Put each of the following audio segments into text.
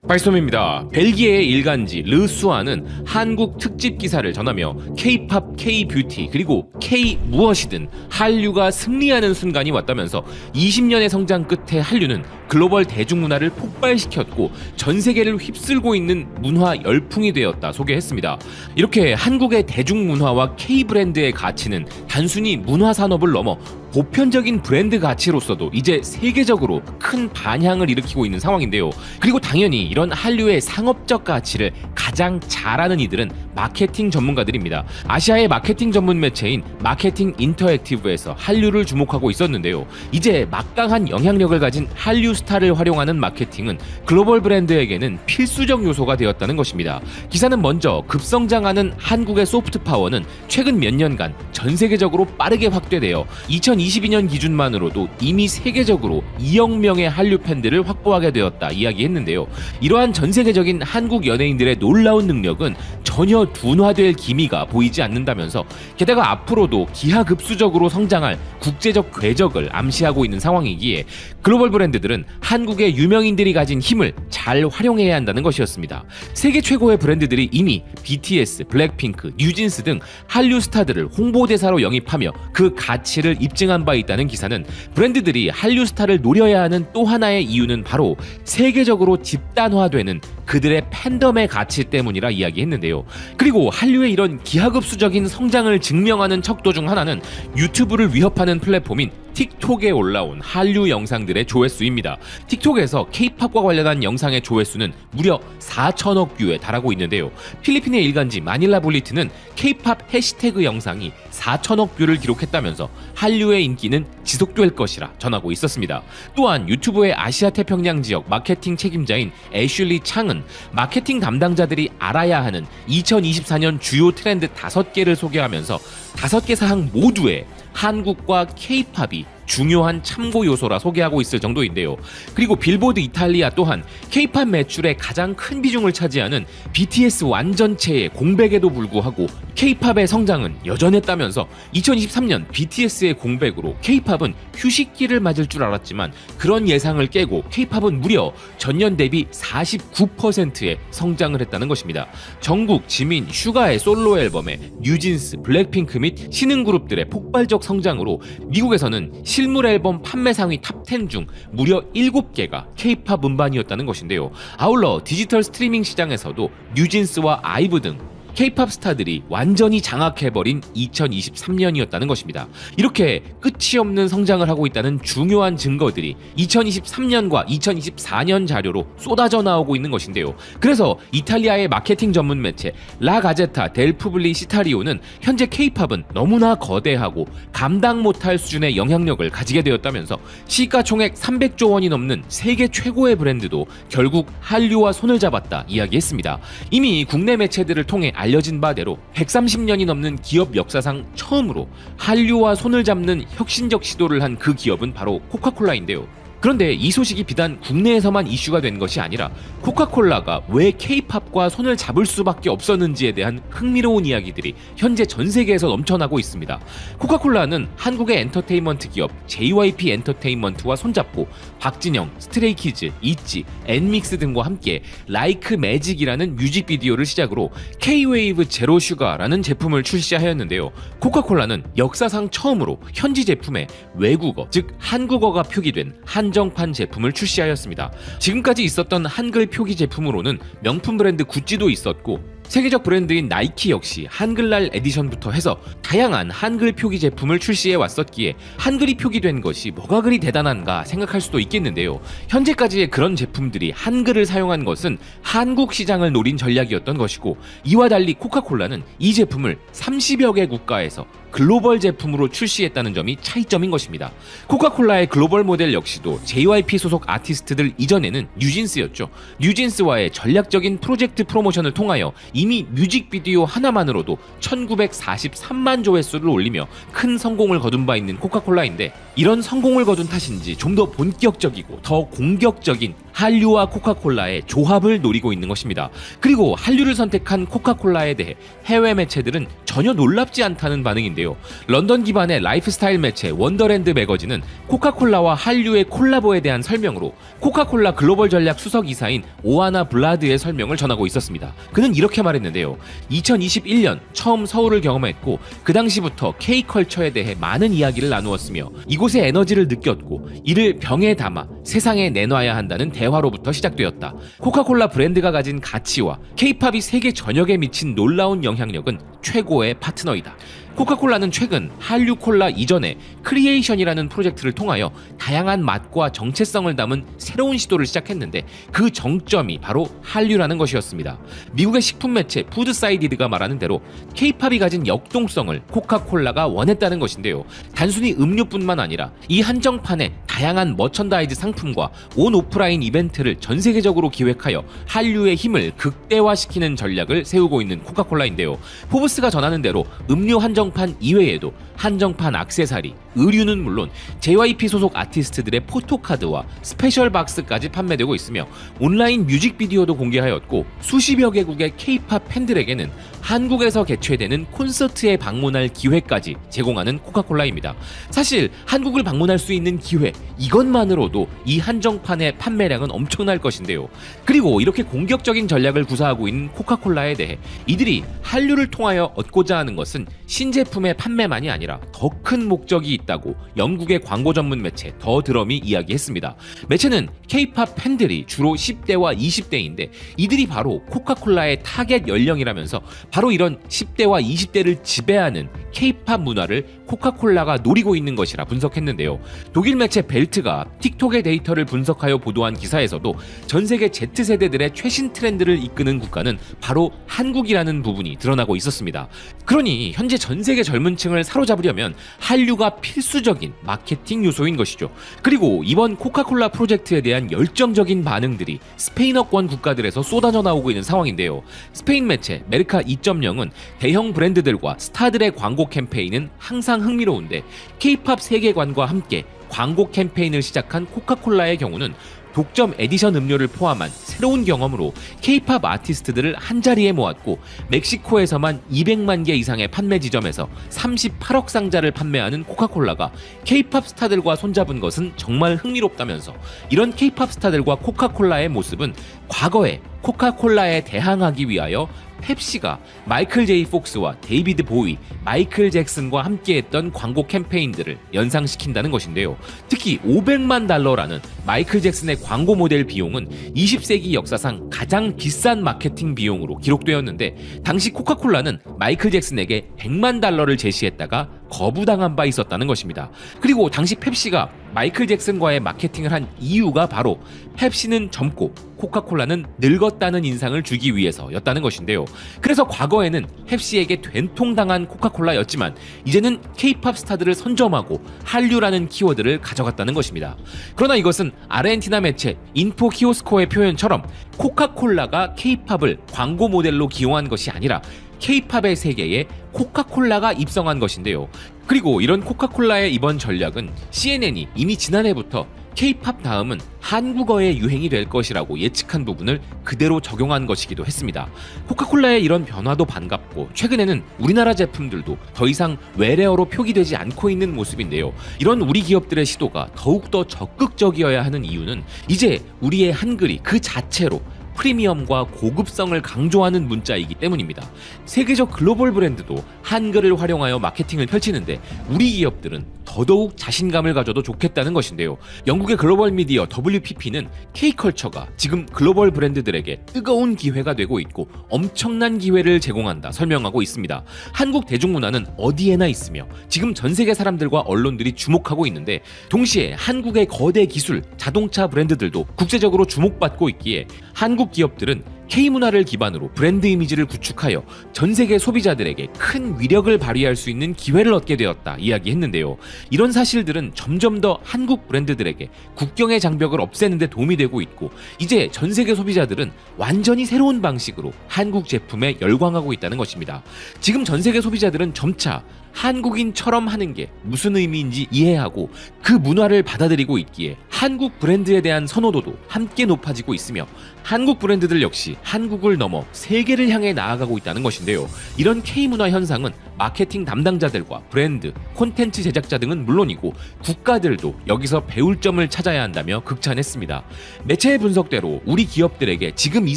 발솜입니다. 벨기에의 일간지 르수아는 한국 특집 기사를 전하며 K-팝, K-뷰티 그리고 K 무엇이든 한류가 승리하는 순간이 왔다면서 20년의 성장 끝에 한류는 글로벌 대중문화를 폭발시켰고 전 세계를 휩쓸고 있는 문화 열풍이 되었다 소개했습니다. 이렇게 한국의 대중문화와 K-브랜드의 가치는 단순히 문화산업을 넘어 보편적인 브랜드 가치로서도 이제 세계적으로 큰 반향을 일으키고 있는 상황인데요. 그리고 당연히 이런 한류의 상업적 가치를 가장 잘 아는 이들은 마케팅 전문가들입니다. 아시아의 마케팅 전문 매체인 마케팅 인터랙티브에서 한류를 주목하고 있었는데요. 이제 막강한 영향력을 가진 한류 스타를 활용하는 마케팅은 글로벌 브랜드에게는 필수적 요소가 되었다는 것입니다. 기사는 먼저 급성장하는 한국의 소프트 파워는 최근 몇 년간 전 세계적으로 빠르게 확대되어 2022년 기준만으로도 이미 세계적으로 2억 명의 한류 팬들을 확보하게 되었다 이야기했는데요. 이러한 전 세계적인 한국 연예인들의 놀라운 능력은 전혀 둔화될 기미가 보이지 않는다면서 게다가 앞으로도 기하급수적으로 성장할 국제적 궤적을 암시하고 있는 상황이기에 글로벌 브랜드들은 한국의 유명인들이 가진 힘을 잘 활용해야 한다는 것이었습니다. 세계 최고의 브랜드들이 이미 BTS, 블랙핑크, 뉴진스 등 한류 스타들을 홍보대사로 영입하며 그 가치를 입증한 바 있다는 기사는 브랜드들이 한류 스타를 노려야 하는 또 하나의 이유는 바로 세계적으로 집단화되는 그들의 팬덤의 가치 때문이라 이야기했는데요. 그리고 한류의 이런 기하급수적인 성장을 증명하는 척도 중 하나는 유튜브를 위협하는 플랫폼인 틱톡에 올라온 한류 영상들의 조회수입니다. 틱톡에서 K-팝과 관련한 영상의 조회수는 무려 4천억 뷰에 달하고 있는데요. 필리핀의 일간지 마닐라 볼리트는 K-팝 해시태그 영상이 4천억 뷰를 기록했다면서 한류의 인기는 지속될 것이라 전하고 있었습니다. 또한 유튜브의 아시아 태평양 지역 마케팅 책임자인 애슐리 창은 마케팅 담당자들이 알아야 하는 2024년 주요 트렌드 5개를 소개하면서 5개 사항 모두에 한국과 K-팝이 중요한 참고 요소라 소개하고 있을 정도인데요. 그리고 빌보드 이탈리아 또한 K-팝 매출의 가장 큰 비중을 차지하는 BTS 완전체의 공백에도 불구하고 K-팝의 성장은 여전했다면서 2023년 BTS의 공백으로 K-팝은 휴식기를 맞을 줄 알았지만 그런 예상을 깨고 K-팝은 무려 전년 대비 49%의 성장을 했다는 것입니다. 정국, 지민, 슈가의 솔로 앨범에 뉴진스, 블랙핑크 및 신흥 그룹들의 폭발적 성장으로 미국에서는 실물 앨범 판매 상위 탑10 중 무려 7개가 K-팝 음반이었다는 것인데요. 아울러 디지털 스트리밍 시장에서도 뉴진스와 아이브 등 K-팝 스타들이 완전히 장악해버린 2023년이었다는 것입니다. 이렇게 끝이 없는 성장을 하고 있다는 중요한 증거들이 2023년과 2024년 자료로 쏟아져 나오고 있는 것인데요. 그래서 이탈리아의 마케팅 전문 매체 라 가제타 델 푸블리시타리오는 현재 K-팝은 너무나 거대하고 감당 못할 수준의 영향력을 가지게 되었다면서 시가총액 300조 원이 넘는 세계 최고의 브랜드도 결국 한류와 손을 잡았다 이야기했습니다. 이미 국내 매체들을 통해 알려진 바대로 130년이 넘는 기업 역사상 처음으로 한류와 손을 잡는 혁신적 시도를 한 그 기업은 바로 코카콜라인데요. 그런데 이 소식이 비단 국내에서만 이슈가 된 것이 아니라 코카콜라가 왜 K-팝과 손을 잡을 수밖에 없었는지에 대한 흥미로운 이야기들이 현재 전 세계에서 넘쳐나고 있습니다. 코카콜라는 한국의 엔터테인먼트 기업 JYP 엔터테인먼트와 손잡고 박진영, 스트레이키즈, 있지, 엔믹스 등과 함께 라이크 매직이라는 뮤직비디오를 시작으로 K-웨이브 제로 슈가라는 제품을 출시하였는데요. 코카콜라는 역사상 처음으로 현지 제품에 외국어, 즉 한국어가 표기된 한정판 제품을 출시하였습니다. 지금까지 있었던 한글 표기 제품으로는 명품 브랜드 구찌도 있었고 세계적 브랜드인 나이키 역시 한글날 에디션부터 해서 다양한 한글 표기 제품을 출시해 왔었기에 한글이 표기된 것이 뭐가 그리 대단한가 생각할 수도 있겠는데요. 현재까지의 그런 제품들이 한글을 사용한 것은 한국 시장을 노린 전략이었던 것이고 이와 달리 코카콜라는 이 제품을 30여 개 국가에서 글로벌 제품으로 출시했다는 점이 차이점인 것입니다. 코카콜라의 글로벌 모델 역시도 JYP 소속 아티스트들 이전에는 뉴진스였죠. 뉴진스와의 전략적인 프로젝트 프로모션을 통하여 이미 뮤직비디오 하나만으로도 1943만 조회수를 올리며 큰 성공을 거둔 바 있는 코카콜라인데, 이런 성공을 거둔 탓인지 좀 더 본격적이고 더 공격적인 한류와 코카콜라의 조합을 노리고 있는 것입니다. 그리고 한류를 선택한 코카콜라에 대해 해외 매체들은 전혀 놀랍지 않다는 반응인데요. 런던 기반의 라이프스타일 매체 원더랜드 매거진은 코카콜라와 한류의 콜라보에 대한 설명으로 코카콜라 글로벌 전략 수석 이사인 오하나 블라드의 설명을 전하고 있었습니다. 그는 이렇게 말했는데요. 2021년 처음 서울을 경험했고 그 당시부터 K컬처에 대해 많은 이야기를 나누었으며 이곳의 에너지를 느꼈고 이를 병에 담아 세상에 내놔야 한다는 대화로부터 시작되었다. 코카콜라 브랜드가 가진 가치와 K-팝이 세계 전역에 미친 놀라운 영향력은 최고의 파트너이다. 코카콜라는 최근 한류 콜라 이전에 크리에이션이라는 프로젝트를 통하여 다양한 맛과 정체성을 담은 새로운 시도를 시작했는데 그 정점이 바로 한류라는 것이었습니다. 미국의 식품 매체 푸드사이디드가 말하는 대로 K-팝이 가진 역동성을 코카콜라가 원했다는 것인데요. 단순히 음료뿐만 아니라 이 한정판에 다양한 머천다이즈 상품과 온 오프라인 이벤트를 전 세계적으로 기획하여 한류의 힘을 극대화시키는 전략을 세우고 있는 코카콜라인데요. 포브스가 전하는 대로 음료 한정판 이외에도 한정판 액세서리, 의류는 물론 JYP 소속 아티스트들의 포토카드와 스페셜 박스까지 판매되고 있으며 온라인 뮤직비디오도 공개하였고 수십여 개국의 K-팝 팬들에게는 한국에서 개최되는 콘서트에 방문할 기회까지 제공하는 코카콜라입니다. 사실 한국을 방문할 수 있는 기회, 이것만으로도 이 한정판의 판매량은 엄청날 것인데요. 그리고 이렇게 공격적인 전략을 구사하고 있는 코카콜라에 대해 이들이 한류를 통하여 얻고자 하는 것은 신제품의 판매만이 아니라 더 큰 목적이 있다고 영국의 광고 전문 매체 더 드럼이 이야기했습니다. 매체는 K-팝 팬들이 주로 10대와 20대인데 이들이 바로 코카콜라의 타겟 연령이라면서 바로 이런 10대와 20대를 지배하는 K-팝 문화를 코카콜라가 노리고 있는 것이라 분석했는데요. 독일 매체 벨트가 틱톡의 데이터를 분석하여 보도한 기사에서도 전 세계 Z세대들의 최신 트렌드를 이끄는 국가는 바로 한국이라는 부분이 드러나고 있었습니다. 그러니 현재 전 세계 젊은 층을 사로잡으려면 한류가 필수적인 마케팅 요소인 것이죠. 그리고 이번 코카콜라 프로젝트에 대한 열정적인 반응들이 스페인어권 국가들에서 쏟아져 나오고 있는 상황인데요. 스페인 매체 메르카 2.0은 대형 브랜드들과 스타들의 광고 캠페인은 항상 흥미로운데 K-팝 세계관과 함께 광고 캠페인을 시작한 코카콜라의 경우는 독점 에디션 음료를 포함한 새로운 경험으로 K-팝 아티스트들을 한자리에 모았고 멕시코에서만 200만 개 이상의 판매 지점에서 38억 상자를 판매하는 코카콜라가 K-팝 스타들과 손잡은 것은 정말 흥미롭다면서 이런 K-팝 스타들과 코카콜라의 모습은 과거에 코카콜라에 대항하기 위하여 펩시가 마이클 제이 폭스와 데이비드 보위, 마이클 잭슨과 함께했던 광고 캠페인들을 연상시킨다는 것인데요. 특히 $500만 마이클 잭슨의 광고 모델 비용은 20세기 역사상 가장 비싼 마케팅 비용으로 기록되었는데 당시 코카콜라는 마이클 잭슨에게 $100만 제시했다가 거부당한 바 있었다는 것입니다. 그리고 당시 펩시가 마이클 잭슨과의 마케팅을 한 이유가 바로 펩시는 젊고 코카콜라는 늙었다는 인상을 주기 위해서였다는 것인데요. 그래서 과거에는 펩시에게 된통당한 코카콜라였지만 이제는 K-팝 스타들을 선점하고 한류라는 키워드를 가져갔다는 것입니다. 그러나 이것은 아르헨티나 매체 인포 키오스코의 표현처럼 코카콜라가 K-팝을 광고 모델로 기용한 것이 아니라 K-팝의 세계에 코카콜라가 입성한 것인데요. 그리고 이런 코카콜라의 이번 전략은 CNN이 이미 지난해부터 K-팝 다음은 한국어의 유행이 될 것이라고 예측한 부분을 그대로 적용한 것이기도 했습니다. 코카콜라의 이런 변화도 반갑고 최근에는 우리나라 제품들도 더 이상 외래어로 표기되지 않고 있는 모습인데요. 이런 우리 기업들의 시도가 더욱더 적극적이어야 하는 이유는 이제 우리의 한글이 그 자체로 프리미엄과 고급성을 강조하는 문자이기 때문입니다. 세계적 글로벌 브랜드도 한글을 활용하여 마케팅을 펼치는데 우리 기업들은 더더욱 자신감을 가져도 좋겠다는 것인데요. 영국의 글로벌 미디어 WPP는 K컬처가 지금 글로벌 브랜드들에게 뜨거운 기회가 되고 있고 엄청난 기회를 제공한다 설명하고 있습니다. 한국 대중문화는 어디에나 있으며 지금 전 세계 사람들과 언론들이 주목하고 있는데 동시에 한국의 거대 기술, 자동차 브랜드들도 국제적으로 주목받고 있기에 한국 기업들은 K문화를 기반으로 브랜드 이미지를 구축하여 전 세계 소비자들에게 큰 위력을 발휘할 수 있는 기회를 얻게 되었다 이야기했는데요. 이런 사실들은 점점 더 한국 브랜드들에게 국경의 장벽을 없애는 데 도움이 되고 있고, 이제 전 세계 소비자들은 완전히 새로운 방식으로 한국 제품에 열광하고 있다는 것입니다. 지금 전 세계 소비자들은 점차 한국인처럼 하는 게 무슨 의미인지 이해하고 그 문화를 받아들이고 있기에 한국 브랜드에 대한 선호도도 함께 높아지고 있으며, 한국 브랜드들 역시 한국을 넘어 세계를 향해 나아가고 있다는 것인데요. 이런 K문화 현상은 마케팅 담당자들과 브랜드, 콘텐츠 제작자 등은 물론이고 국가들도 여기서 배울 점을 찾아야 한다며 극찬했습니다. 매체의 분석대로 우리 기업들에게 지금 이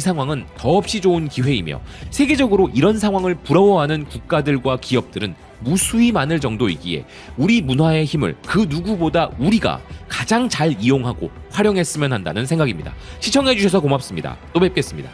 상황은 더없이 좋은 기회이며, 세계적으로 이런 상황을 부러워하는 국가들과 기업들은 무수히 많을 정도이기에 우리 문화의 힘을 그 누구보다 우리가 가장 잘 이용하고 활용했으면 한다는 생각입니다. 시청해주셔서 고맙습니다. 또 뵙겠습니다.